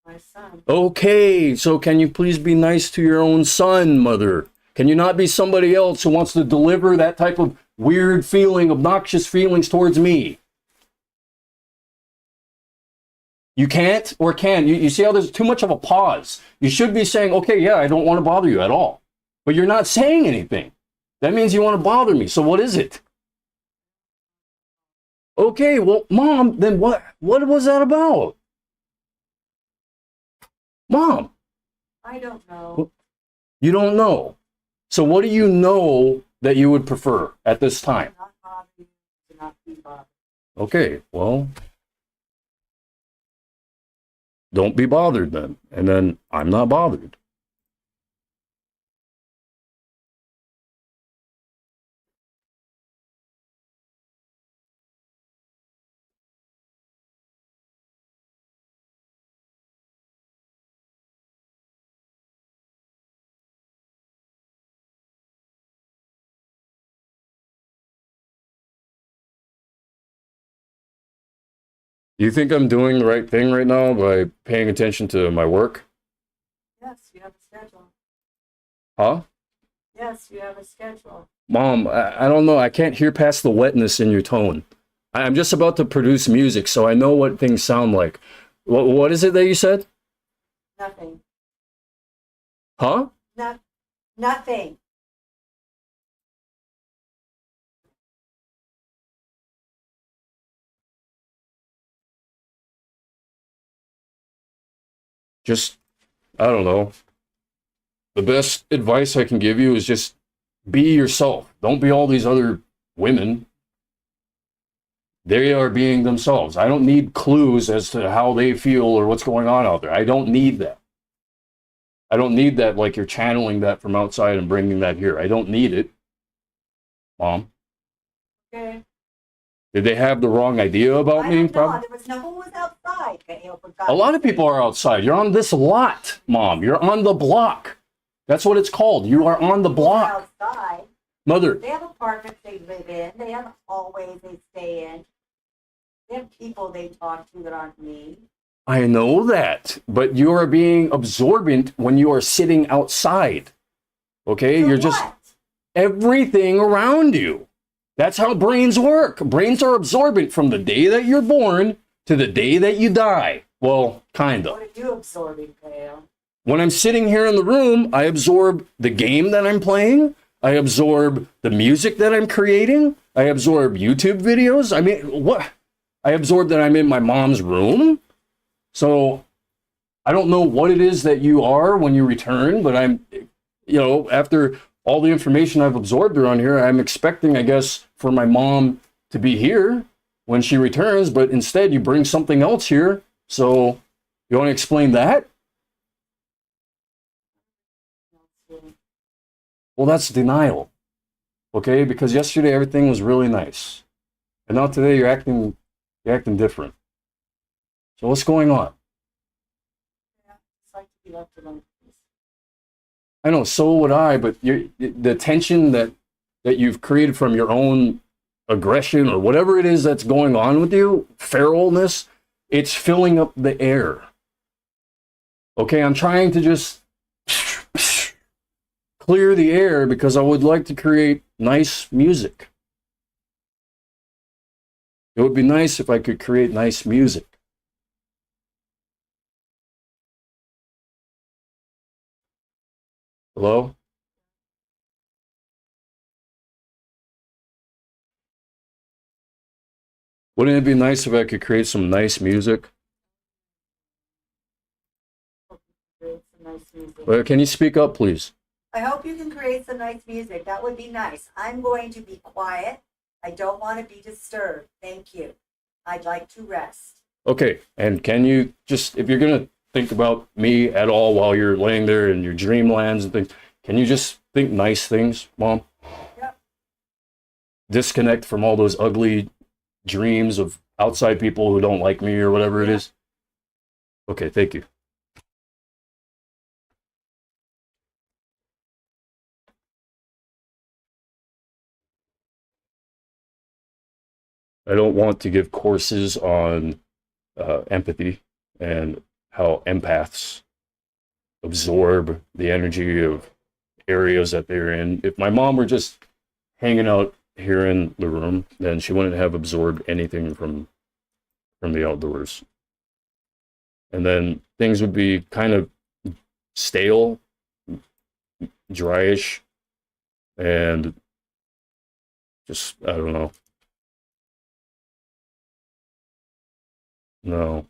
My son. Okay, so can you please be nice to your own son, mother? Can you not be somebody else who wants to deliver that type of weird feeling, obnoxious feelings towards me? You can't or can. You see how there's too much of a pause. You should be saying, okay, yeah, I don't want to bother you at all. But you're not saying anything. That means you want to bother me. So what is it? Okay, well, Mom, then what was that about? Mom, I don't know. you don't know. So what do you know that you would prefer at this time? Not bother you, to not be bothered. Okay, well, don't be bothered then. And then I'm not bothered. Do you think I'm doing the right thing right now by paying attention to my work? Yes, you have a schedule. Huh? Yes, you have a schedule. Mom, I don't know. I can't hear past the wetness in your tone. I'm just about to produce music, so I know what things sound like. What is it that you said? Nothing. Huh? Not, nothing. Just, I don't know. The best advice I can give you is just be yourself. Don't be all these other women. They are being themselves. I don't need clues as to how they feel or what's going on out there. I don't need that. I don't need that like you're channeling that from outside and bringing that here. I don't need it. Mom, Okay. did they have the wrong idea about I me? don't know. There was no one was outside. A lot of people are outside. You're on this lot, Mom. You're on the block. That's what it's called. You are on the block. Outside. Mother, They have apartments they live in. They have hallways they stay in. They have people they talk to that aren't me. I know that, but you are being absorbent when you are sitting outside. Okay? So You're just what? everything around you. That's how brains work. Brains are absorbent from the day that you're born to the day that you die. Well, kind of. What are you absorbing, Pale? When I'm sitting here in the room, I absorb the game that I'm playing. I absorb the music that I'm creating. I absorb YouTube videos. I mean, what? I absorb that I'm in my mom's room. So I don't know what it is that you are when you return, but after all the information I've absorbed around here, I'm expecting, I guess, for my mom to be here when she returns, but instead you bring something else here. So you want to explain that? Well, that's denial. Okay? Because yesterday everything was really nice. And now today you're acting different. So what's going on? Yeah, it's like to be left alone. I know, so would I, but the tension that you've created from your own aggression or whatever it is that's going on with you, feralness, it's filling up the air. Okay, I'm trying to just clear the air because I would like to create nice music. It would be nice if I could create nice music. Hello? Wouldn't it be nice if I could create some nice music? Create some nice music. Well, can you speak up, please? I hope you can create some nice music. That would be nice. I'm going to be quiet. I don't want to be disturbed. Thank you. I'd like to rest. Okay, and can you just, if you're going to think about me at all while you're laying there in your dreamlands and things, can you just think nice things, Mom? Yep. Disconnect from all those ugly dreams of outside people who don't like me or whatever it is? Okay, thank you. I don't want to give courses on empathy and how empaths absorb the energy of areas that they're in. If my mom were just hanging out here in the room, then she wouldn't have absorbed anything from the outdoors. And then things would be kind of stale, dryish, and just, I don't know. No.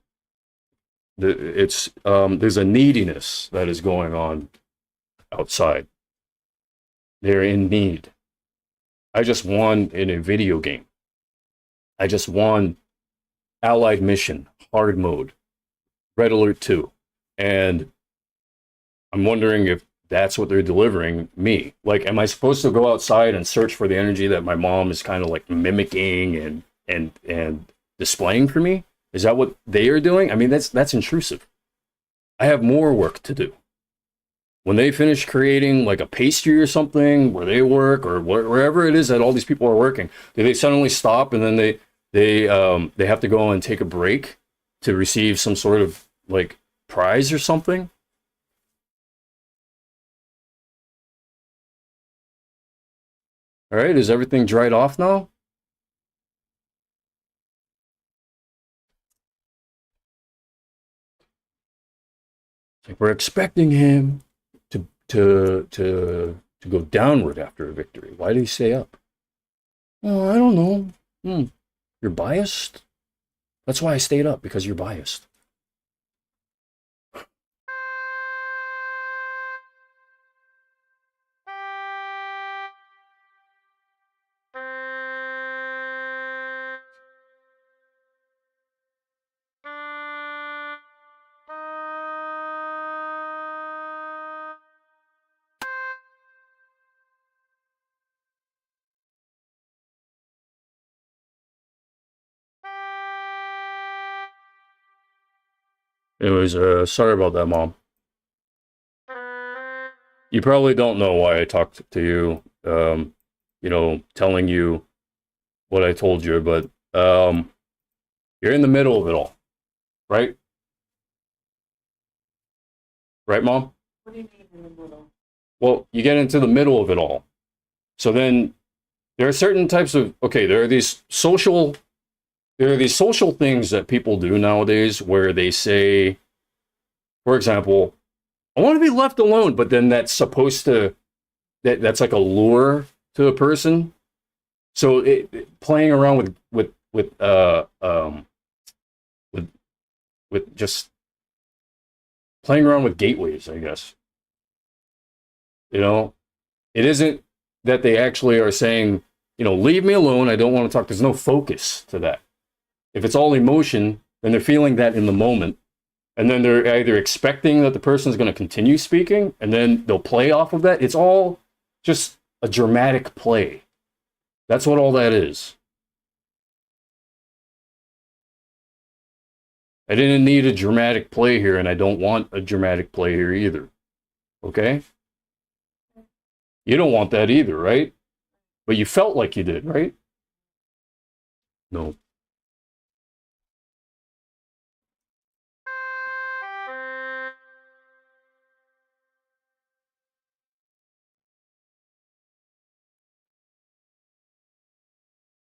It's there's a neediness that is going on outside. They're in need. I just won in a video game. I just won Allied Mission, hard mode, Red Alert 2. And I'm wondering if that's what they're delivering me. Like, am I supposed to go outside and search for the energy that my mom is kind of like mimicking and displaying for me? Is that what they are doing? I mean, that's intrusive. I have more work to do. When they finish creating like a pastry or something where they work, or wherever it is that all these people are working, do they suddenly stop and then they have to go and take a break to receive some sort of like prize or something? All right, is everything dried off now? Like, we're expecting him to go downward after a victory. Why did he stay up? Oh, I don't know. You're biased? That's why I stayed up, because you're biased. Anyways, sorry about that, Mom. You probably don't know why I talked to you, telling you what I told you, but you're in the middle of it all, right? Right, Mom? What do you mean in the middle? Well, you get into the middle of it all. So then there are certain types of, okay, there are these social things that people do nowadays where they say, for example, I want to be left alone, but then that's like a lure to a person. So playing around with just playing around with gateways, I guess. It isn't that they actually are saying, leave me alone. I don't want to talk. There's no focus to that. If it's all emotion, then they're feeling that in the moment. And then they're either expecting that the person is going to continue speaking, and then they'll play off of that. It's all just a dramatic play. That's what all that is. I didn't need a dramatic play here, and I don't want a dramatic play here either. Okay? You don't want that either, right? But you felt like you did, right? No.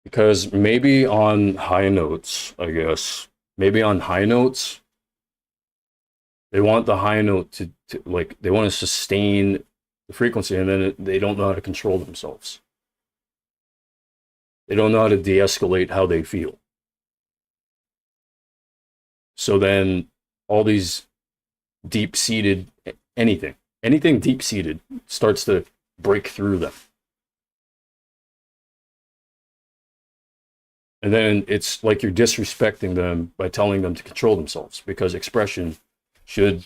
Because maybe on high notes, I guess, maybe on high notes, they want the high note to like, they want to sustain the frequency, and then they don't know how to control themselves. They don't know how to de-escalate how they feel. So then all these deep-seated, anything deep-seated starts to break through them. And then it's like you're disrespecting them by telling them to control themselves, because expression it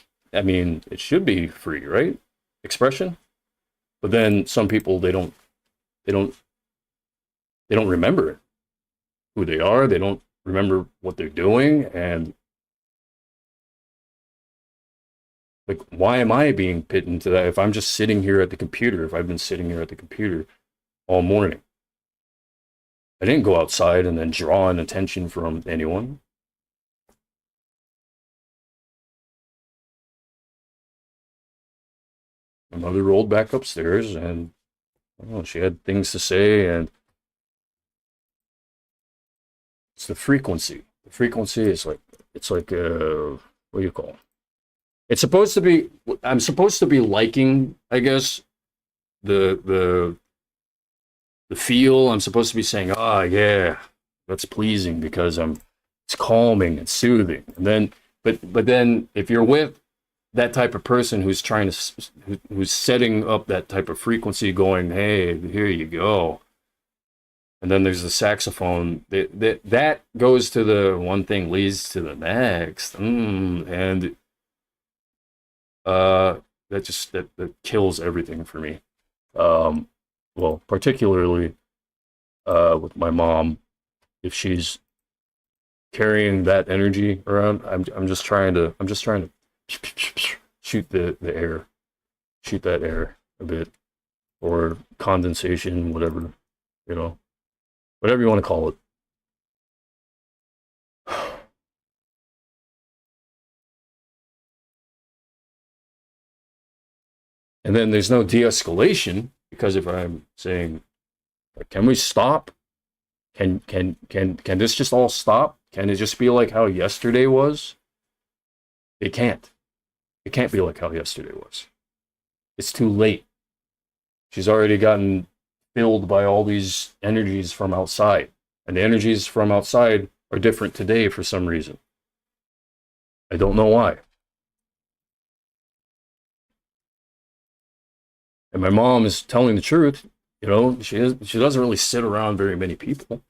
should be free, right? Expression. But then some people, they don't remember who they are. They don't remember what they're doing. And like, why am I being put into that if I'm just sitting here at the computer, if I've been sitting here at the computer all morning? I didn't go outside and then draw an attention from anyone. my mother rolled back upstairs, and I don't know, she had things to say, and it's the frequency. The frequency is like, it's like what do you call it? It's supposed to be. I'm supposed to be liking, I guess, the the feel. I'm supposed to be saying, ah, yeah, that's pleasing because it's calming and soothing. And then, but then if you're with that type of person who's trying to, who's setting up that type of frequency, going, hey, here you go. And then there's the saxophone that goes to the one thing leads to the next. And that kills everything for me. Well, particularly with my mom, if she's carrying that energy around, I'm just trying to shoot the air, shoot that air a bit, or condensation, whatever, whatever you want to call it. And then there's no de-escalation, because if I'm saying, can we stop? Can this just all stop? Can it just be like how yesterday was? It can't. It can't be like how yesterday was. It's too late. She's already gotten filled by all these energies from outside. And the energies from outside are different today for some reason. I don't know why. And my mom is telling the truth. She doesn't really sit around very many people.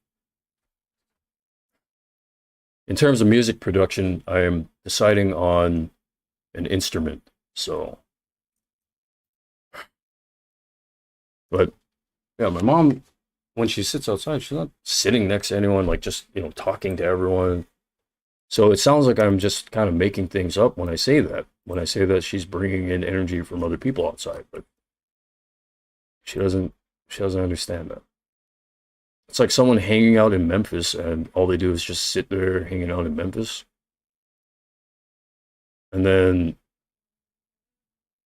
In terms of music production, I am deciding on an instrument. But yeah, my mom, when she sits outside, she's not sitting next to anyone, like just, talking to everyone. So it sounds like I'm just kind of making things up when I say that. When I say that she's bringing in energy from other people outside, but she doesn't understand that. It's like someone hanging out in Memphis and all they do is just sit there hanging out in Memphis. And then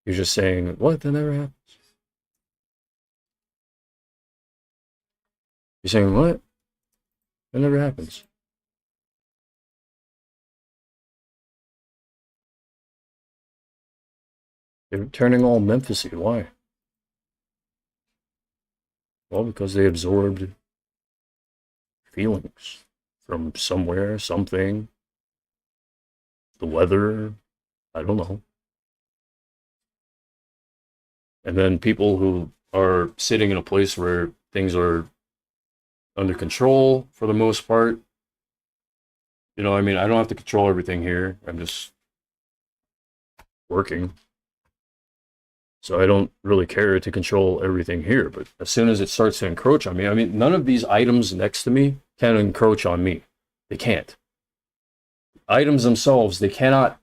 you're just saying, what? That never happens. You're saying, what? That never happens. They're turning all Memphis-y. Why? Well, because they absorbed feelings from somewhere, something, the weather, I don't know. And then people who are sitting in a place where things are under control for the most part. I don't have to control everything here. I'm just working. So I don't really care to control everything here. But as soon as it starts to encroach on me, none of these items next to me can encroach on me. They can't. Items themselves, they cannot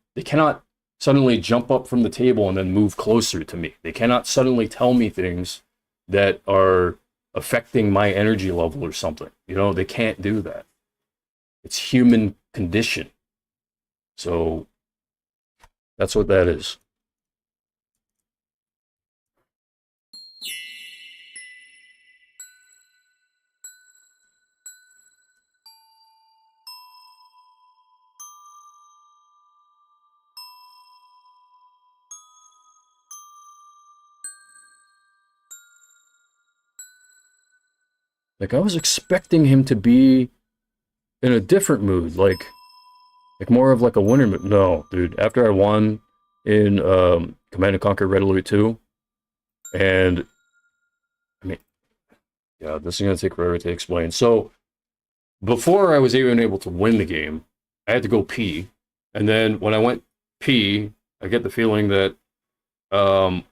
suddenly jump up from the table and then move closer to me. They cannot suddenly tell me things that are affecting my energy level or something. They can't do that. It's human condition. So that's what that is. Like, I was expecting him to be in a different mood, like more of like a winter mood. No, dude. After I won in Command & Conquer Red Alert 2, and yeah, this is gonna take forever to explain. So before I was even able to win the game, I had to go pee, and then when I went pee, I get the feeling that, and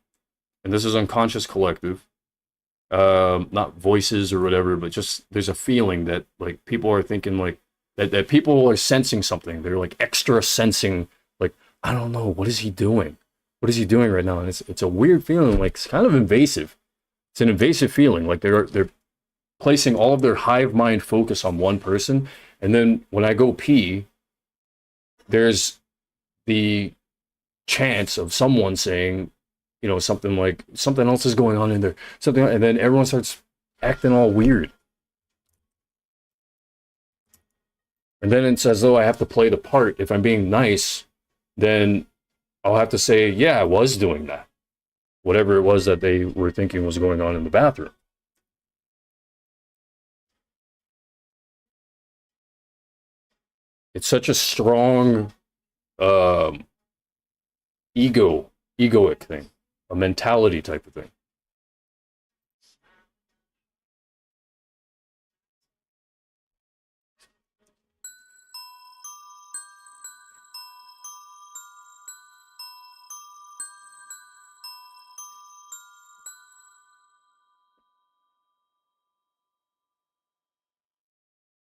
this is unconscious collective. Not voices or whatever, but just there's a feeling that like people are thinking like that people are sensing something. They're like extra sensing, like, I don't know, what is he doing? What is he doing right now? And it's a weird feeling, like it's kind of invasive. It's an invasive feeling, like they're placing all of their hive mind focus on one person. And then when I go pee, there's the chance of someone saying, something like something else is going on in there, something, and then everyone starts acting all weird. And then it's as though I have to play the part. If I'm being nice, then I'll have to say, yeah, I was doing that. Whatever it was that they were thinking was going on in the bathroom. It's such a strong egoic thing, a mentality type of thing.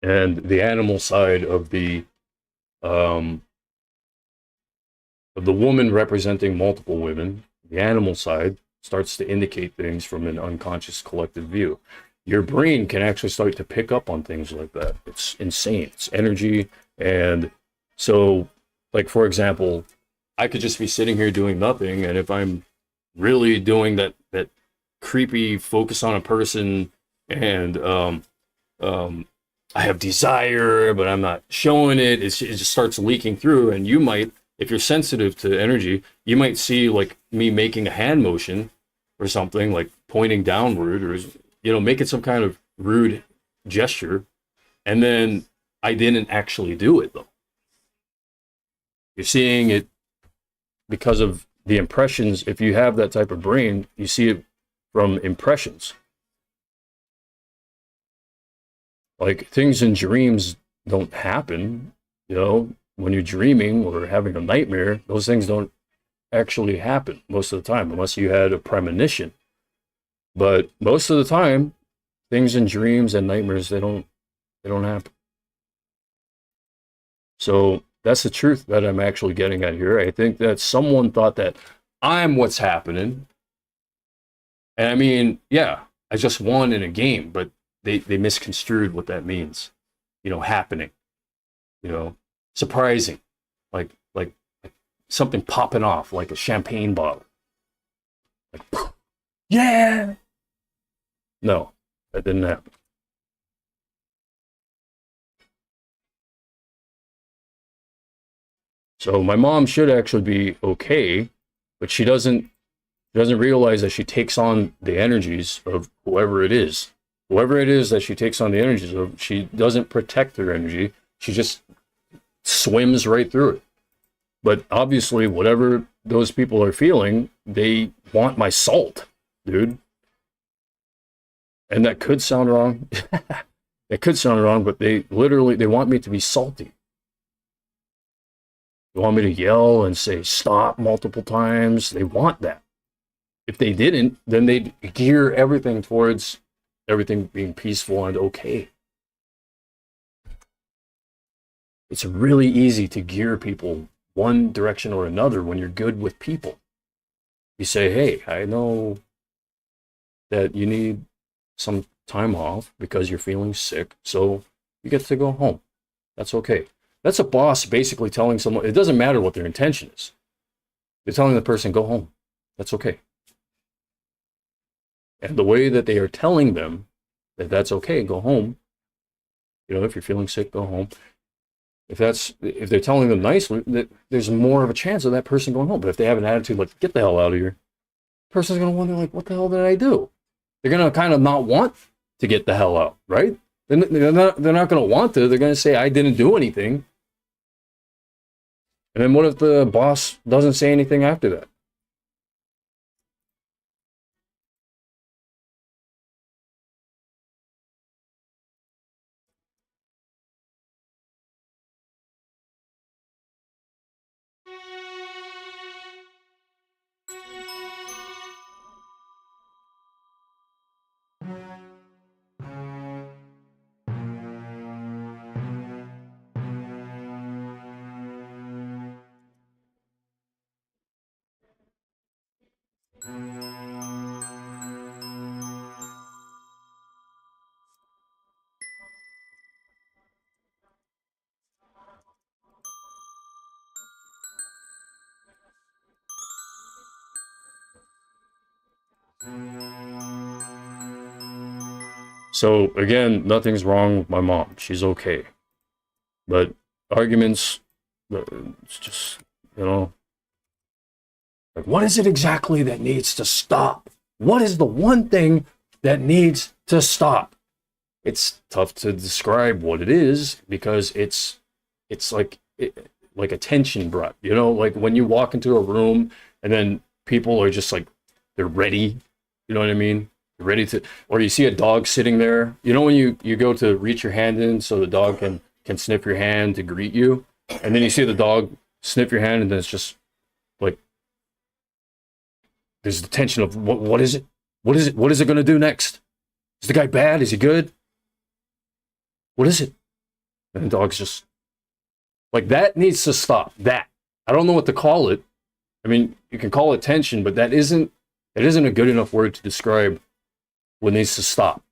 And the animal side um, of the woman representing multiple women, the animal side starts to indicate things from an unconscious collective view. Your brain can actually start to pick up on things like that. It's insane. It's energy. And so, like, for example, I could just be sitting here doing nothing. And if I'm really doing that creepy focus on a person and I have desire, but I'm not showing it. It just starts leaking through, and you might, if you're sensitive to energy, you might see like me making a hand motion or something, like pointing downward, or making some kind of rude gesture, and then I didn't actually do it though. You're seeing it because of the impressions. If you have that type of brain, you see it from impressions. Like things in dreams don't happen, when you're dreaming or having a nightmare, those things don't actually happen most of the time, unless you had a premonition. But most of the time, things in dreams and nightmares, they don't happen. So that's the truth that I'm actually getting at here. I think that someone thought that I'm what's happening. And I mean, yeah, I just won in a game, but they misconstrued what that means. Happening, surprising, like something popping off like a champagne bottle. Like, yeah. No, that didn't happen. So my mom should actually be okay, but she doesn't realize that she takes on the energies of whoever it is. Whoever it is that she takes on the energies of, she doesn't protect her energy. She just swims right through it. But obviously, whatever those people are feeling, they want my salt, dude. And that could sound wrong. It could sound wrong, but they want me to be salty. They want me to yell and say stop multiple times. They want that. If they didn't, then they'd gear everything towards everything being peaceful and okay. It's really easy to gear people one direction or another when you're good with people. You say, hey, I know that you need some time off because you're feeling sick, so you get to go home. That's okay. That's a boss basically telling someone, it doesn't matter what their intention is. They're telling the person, go home. That's okay. And the way that they are telling them that that's okay, go home. If you're feeling sick, go home. If they're telling them nicely, that there's more of a chance of that person going home. But if they have an attitude like, get the hell out of here, the person's going to wonder, like, what the hell did I do? They're going to kind of not want to get the hell out, right? They're not going to want to. They're going to say, I didn't do anything. And then what if the boss doesn't say anything after that? So again, nothing's wrong with my mom. She's okay. But arguments, it's just, you know, like, what is it exactly that needs to stop? What is the one thing that needs to stop? It's tough to describe what it is because it's like like a tension rut, you know, like when you walk into a room and then people are just like they're ready, you know what I mean? They're ready to, or you see a dog sitting there, you know, when you go to reach your hand in so the dog can sniff your hand to greet you, and then you see the dog sniff your hand, and then it's just like there's the tension of what is it? What is it? What is it going to do next? Is the guy bad? Is he good? What is it? And the dog's just like, that needs to stop. That, I don't know what to call it. I mean, you can call it tension, but that isn't a good enough word to describe what needs to stop.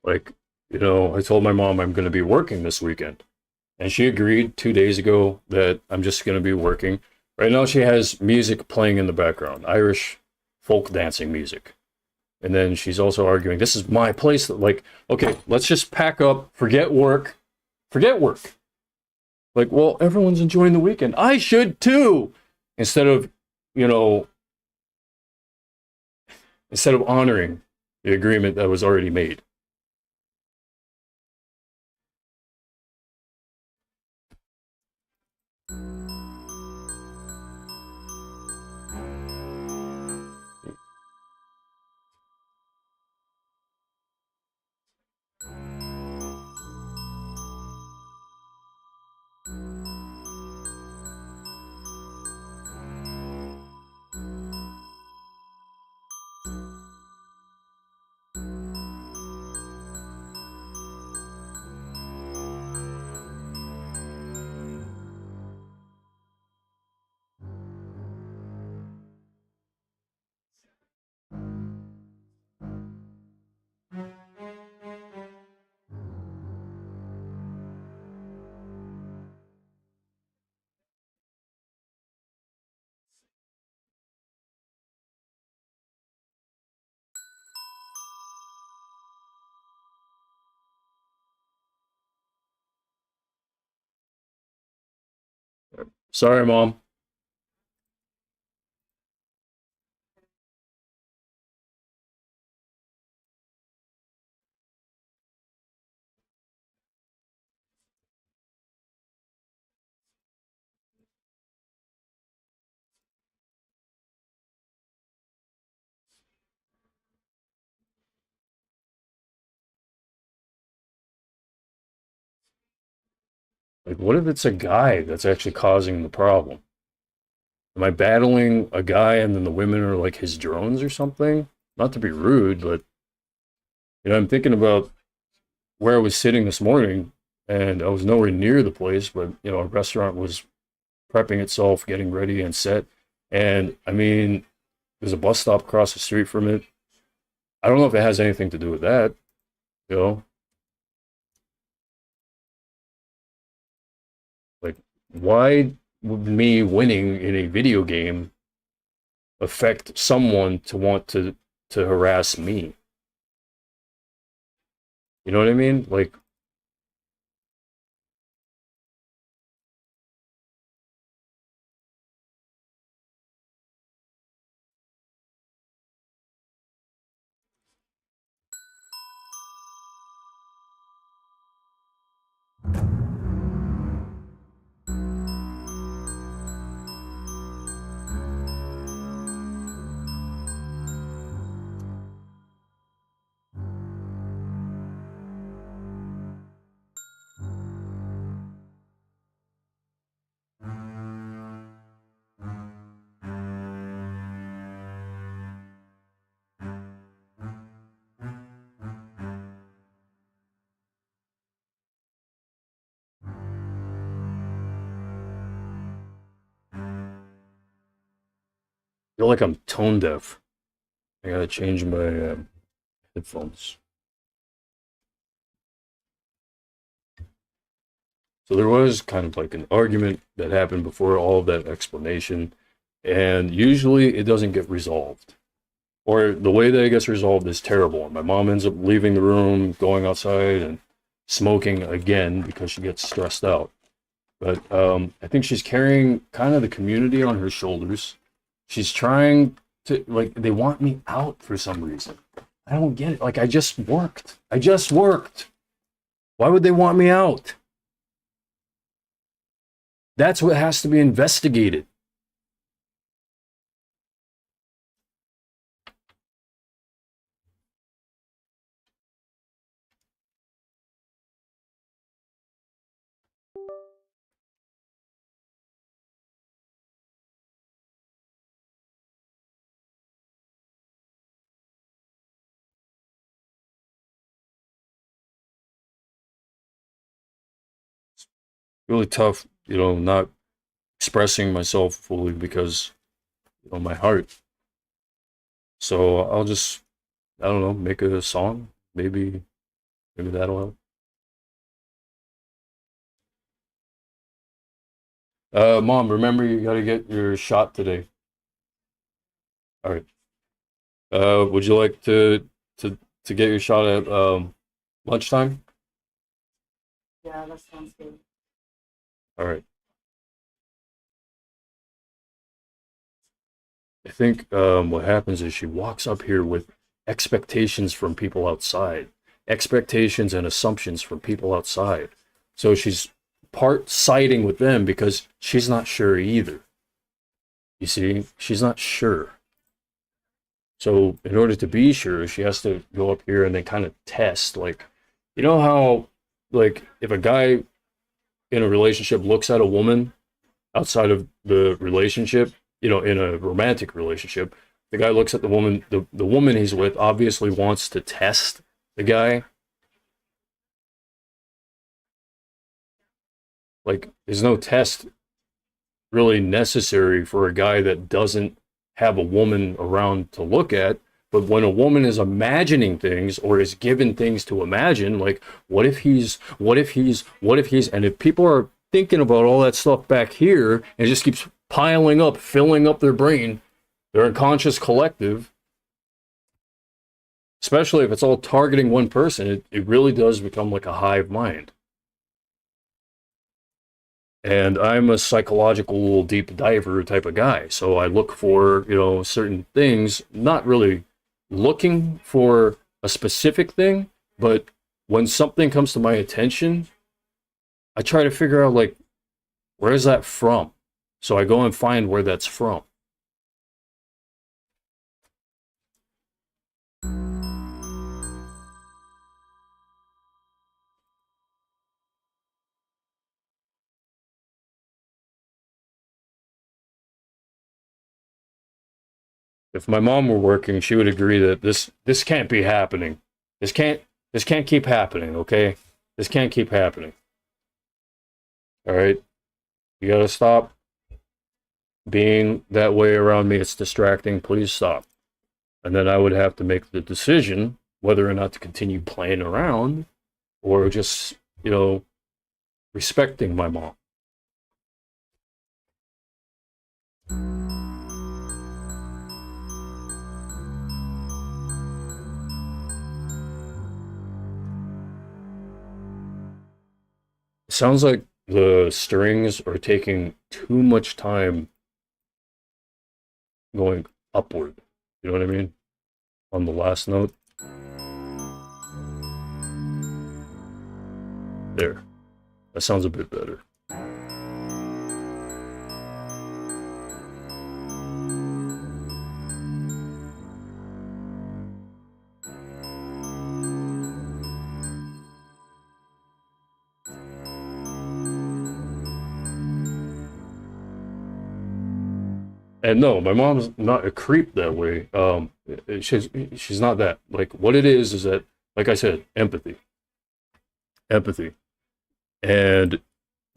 Like, you know, I told my mom I'm going to be working this weekend, and she agreed 2 days ago that I'm just going to be working. Right now, she has music playing in the background, Irish folk dancing music. And then she's also arguing, this is my place. Like, okay, let's just pack up, forget work. Like, well, everyone's enjoying the weekend. I should too. Instead of, you know, instead of honoring the agreement that was already made. Sorry, Mom. Like, what if it's a guy that's actually causing the problem? Am I battling a guy and then the women are like his drones or something? Not to be rude, but, you know, I'm thinking about where I was sitting this morning, and I was nowhere near the place, but, you know, a restaurant was prepping itself, getting ready and set. And I mean, there's a bus stop across the street from it. I don't know if it has anything to do with that, you know? Like, why would me winning in a video game affect someone to want to harass me? You know what I mean? Like, feel like I'm tone deaf. I gotta change my headphones. So there was kind of like an argument that happened before all of that explanation, and usually it doesn't get resolved. Or the way that it gets resolved is terrible. And my mom ends up leaving the room, going outside, and smoking again because she gets stressed out. But I think she's carrying kind of the community on her shoulders. She's trying to, like, they want me out for some reason. I don't get it. Like, I just worked. I just worked. Why would they want me out? That's what has to be investigated. Really tough, not expressing myself fully because, my heart. So I'll just, I don't know, make a song. Maybe that'll help. Mom, remember you gotta get your shot today. All right. Would you like to get your shot at lunchtime? Yeah, that sounds good. All right. I think what happens is she walks up here with expectations from people outside, expectations and assumptions from people outside. So she's part siding with them because she's not sure either. You see, she's not sure. So in order to be sure, she has to go up here and then kind of test, like, you know how, like, if a guy in a relationship looks at a woman outside of the relationship, in a romantic relationship, the guy looks at the woman, the woman he's with obviously wants to test the guy. Like, there's no test really necessary for a guy that doesn't have a woman around to look at. But when a woman is imagining things or is given things to imagine, like, what if he's, and if people are thinking about all that stuff back here and it just keeps piling up, filling up their brain, their unconscious collective, especially if it's all targeting one person, it really does become like a hive mind. And I'm a psychological deep diver type of guy. So I look for, certain things, not really looking for a specific thing, but when something comes to my attention, I try to figure out, like, where is that from? So I go and find where that's from. If my mom were working, she would agree that this can't be happening. This can't keep happening, okay? This can't keep happening. All right? You got to stop being that way around me. It's distracting. Please stop. And then I would have to make the decision whether or not to continue playing around or just, respecting my mom. It sounds like the strings are taking too much time going upward. You know what I mean? On the last note. There. That sounds a bit better. And no, my mom's not a creep that way. She's not that. Like, what it is that, like I said, empathy, and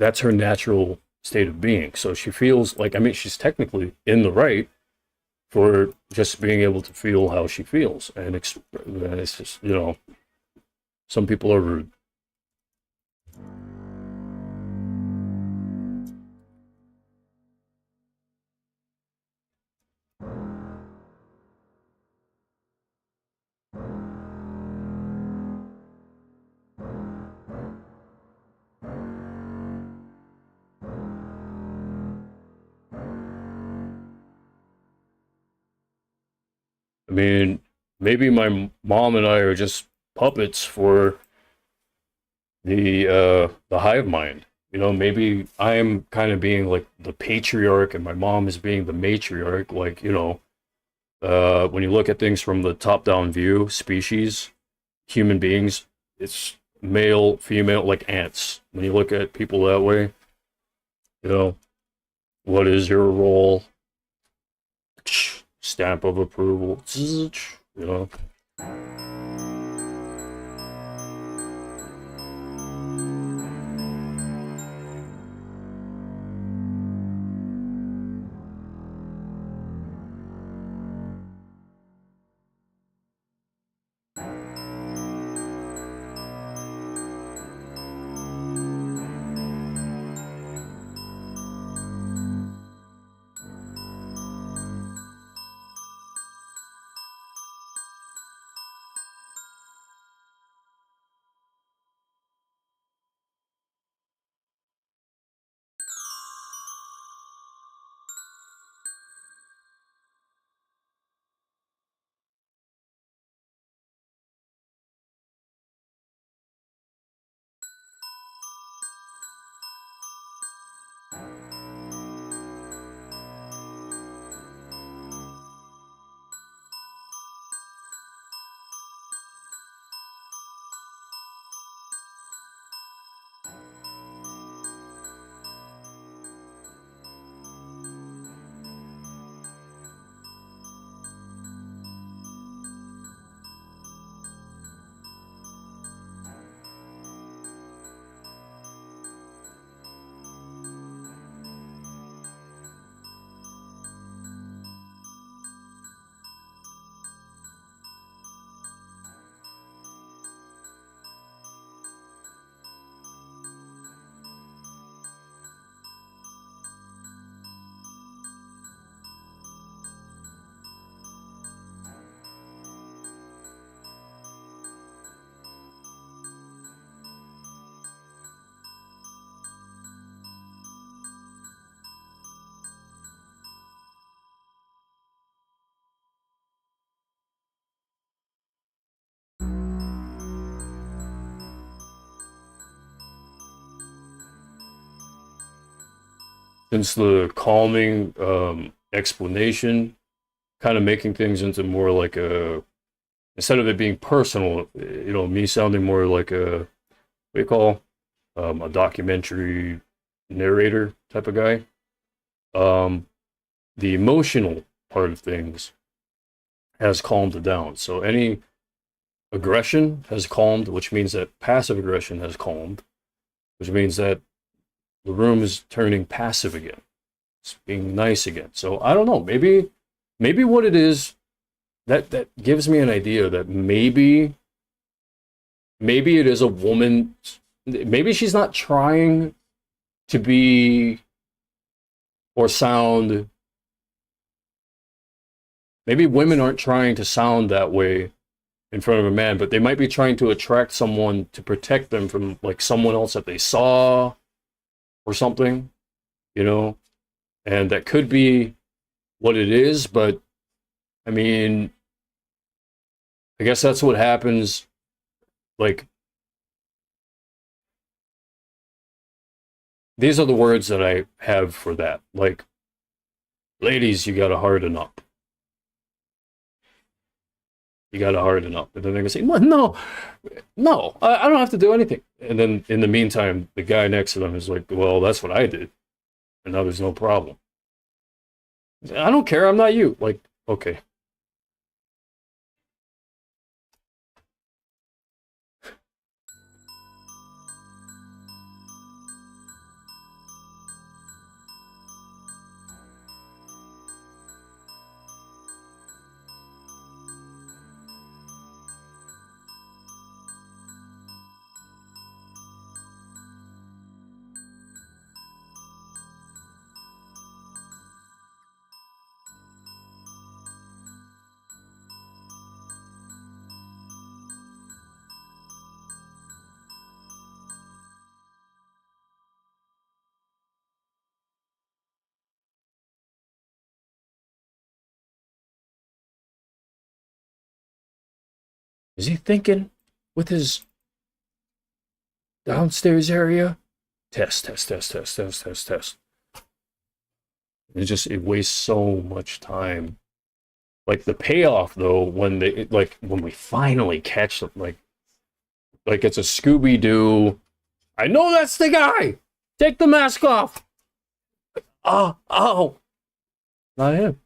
that's her natural state of being. So she feels like, I mean, she's technically in the right for just being able to feel how she feels. And it's just, you know, some people are rude. I mean, maybe my mom and I are just puppets for the hive mind. You know, maybe I'm kind of being like the patriarch and my mom is being the matriarch. Like, you know, when you look at things from the top down view, species, human beings, it's male, female, like ants. When you look at people that way, you know, what is your role? Stamp of approval, you know. Since the calming explanation, kind of making things into more like a, instead of it being personal, you know, me sounding more like a, what do you call, a documentary narrator type of guy. Um, the emotional part of things has calmed it down. So any aggression has calmed, which means that passive aggression has calmed, which means that the room is turning passive again. It's being nice again. So I don't know. Maybe what it is that gives me an idea that maybe it is a woman. Maybe she's not trying to be or sound. Maybe women aren't trying to sound that way in front of a man, but they might be trying to attract someone to protect them from like someone else that they saw or something, you know? And that could be what it is, but I mean, I guess that's what happens. Like, these are the words that I have for that. Like, ladies, you gotta harden up. You gotta harden up. And then they're gonna say, well, no, no, I don't have to do anything. And then in the meantime, the guy next to them is like, well, that's what I did. And now there's no problem. I don't care. I'm not you. Like, okay. Is he thinking with his downstairs area? Test, test, test, test, test, test, test. It wastes so much time. Like the payoff though, when when we finally catch them, like it's a Scooby Doo. I know that's the guy. Take the mask off. Oh, oh, not him.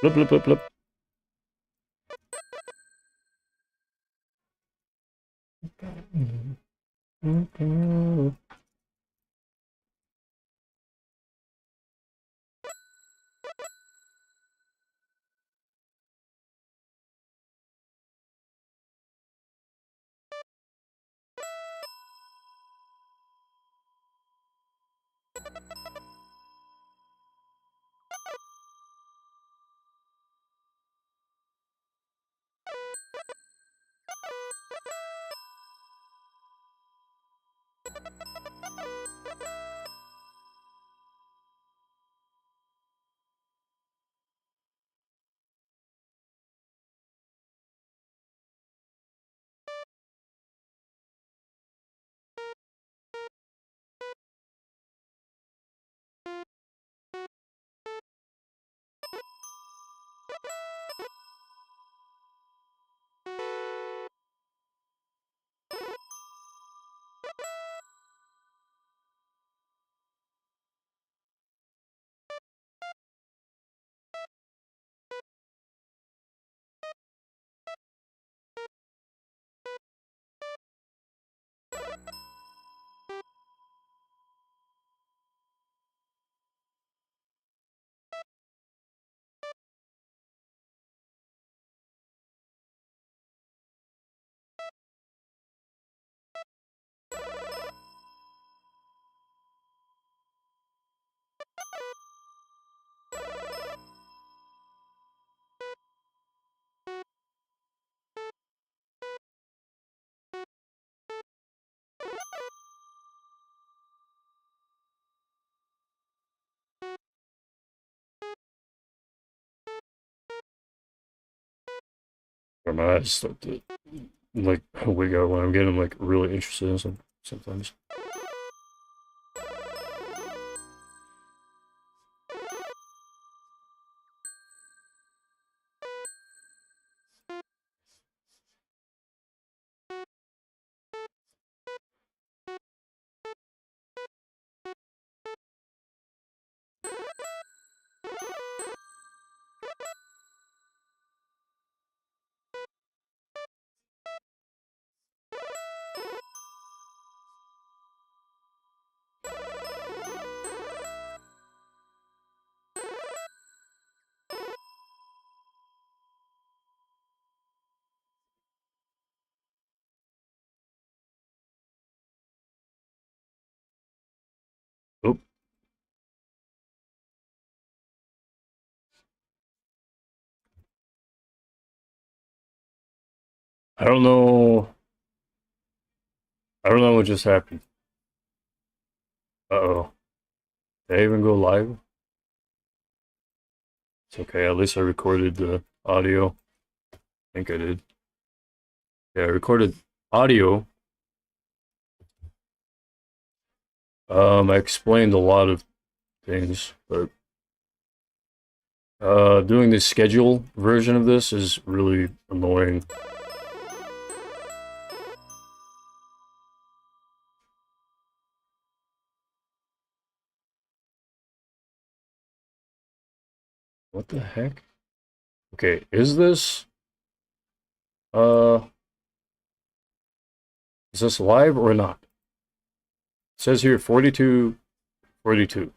Blip, blip, blip, blip. Where my eyes started. like wig out when I'm getting like really interested in sometimes. Oh, I don't know. I don't know what just happened. Uh-oh. Did I even go live? It's okay. At least I recorded the audio. I think I did. Yeah, I recorded audio. I explained a lot of things, but doing the schedule version of this is really annoying. What the heck? Okay, is this uh is this live or not? It says here 42:42.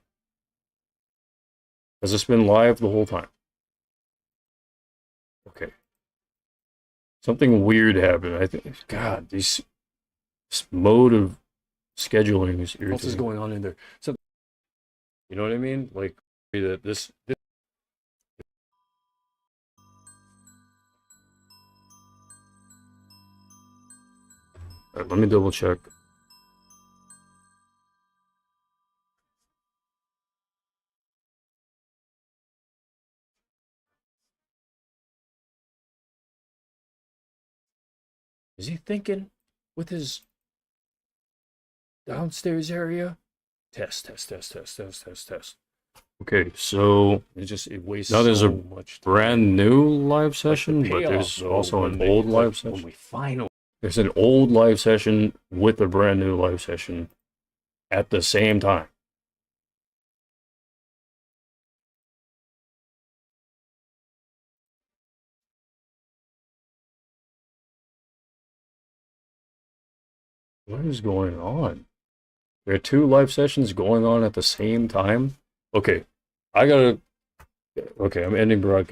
Has this been live the whole time? Okay. Something weird happened. I think God, this mode of scheduling is irritating. What else is going on in there? So, you know what I mean? Like this. All right, let me double check. Is he thinking with his downstairs area? Test. Okay, so it wastes now there's so much time. Brand new live session, but there's also an old live session. There's an old live session with a brand new live session at the same time. What is going on? There are two live sessions going on at the same time? Okay, I'm ending broadcast.